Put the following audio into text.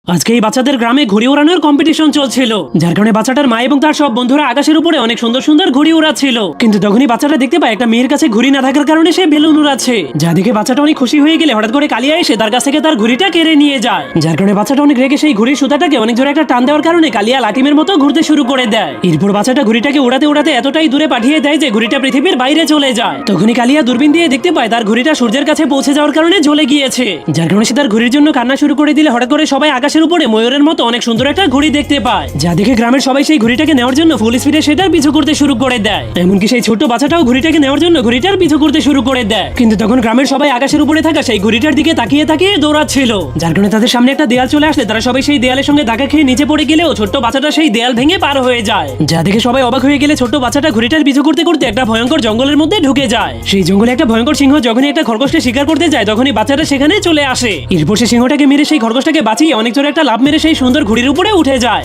আজকে এই বাচ্চাদের গ্রামে ঘুড়ি ওড়ানোর কম্পিটিশন চলছিল, যার কারণে বাচ্চাটার মা এবং তার সব বন্ধুরা আকাশের উপরে অনেক সুন্দর সুন্দর ঘুড়ি উড়াচ্ছিল। কিন্তু তখনই বাচ্চাটা দেখতে পায় একটা মেয়ের কাছে ঘুড়ি না থাকার কারণে সে বেলুন উড়াচ্ছে, যা দেখে বাচ্চাটা অনেক খুশি হয়ে গেলে হঠাৎ করে কালিয়া এসে তার কাছ থেকে তার ঘুড়িটা কেড়ে নিয়ে যায়। যার কারণে বাচ্চাটা অনেক রেগে সেই ঘুড়ির সুতাটাকে অনেক জোরে একটা টান দেওয়ার কারণে কালিয়া লাটিমের মতো ঘুরতে শুরু করে দেয়। এরপর বাচ্চাটা ঘুড়িটাকে উড়াতে উড়াতে এতটাই দূরে পাঠিয়ে দেয় যে ঘুড়িটা পৃথিবীর বাইরে চলে যায়। তখনই কালিয়া দূরবীন দিয়ে দেখতে পায় তার ঘুড়িটা সূর্যের কাছে পৌঁছে যাওয়ার কারণে জ্বলে গিয়েছে। যার কারণে সে তার ঘুড়ির জন্য কান্না শুরু করে দিলে হঠাৎ করে সবাই আকাশের উপরে ময়ূরের মতো অনেক সুন্দর একটা ঘুড়ি দেখতে পায়, যা দেখে গ্রামের সবাই সেই ঘুড়িটাকে নেওয়ার জন্য ফুল স্পিডে সেটার পিছু করতে শুরু করে দেয়। এমনকি সেই ছোট্ট বাচ্চাটাও ঘুড়িটাকে নেওয়ার জন্য ঘুড়িটার পিছু করতে শুরু করে দেয়। কিন্তু তখন গ্রামের সবাই আকাশের উপরে থাকা সেই ঘুড়িটার দিকে তাকিয়ে তাকিয়ে দৌড়াচ্ছিল, যার কারণে তাদের সামনে একটা দেয়াল চলে আসলে তারা সবাই সেই দেয়ালের সঙ্গে ধাক্কা খেয়ে নিচে পড়ে গেলেও ছোট্ট বাচ্চাটা সেই দেয়াল ভেঙে পার হয়ে যায়। যা দেখে সবাই অবাক হয়ে গেলে ছোট্ট বাচ্চাটা ঘুড়িটার পিছু করতে করতে একটা ভয়ঙ্কর জঙ্গলের মধ্যে ঢুকে যায়। সেই জঙ্গলে একটা ভয়ঙ্কর সিংহ যখনই একটা খরগোশকে শিকার করতে যায় তখনই বাচ্চাটা সেখানে চলে আসে। এরপর সে সিংহটাকে মেরে সেই খরগোশটাকে বাঁচিয়ে অনেক জোরে একটা লাফ মেরে সেই সুন্দর ঘুড়ির উপরে উঠে যায়।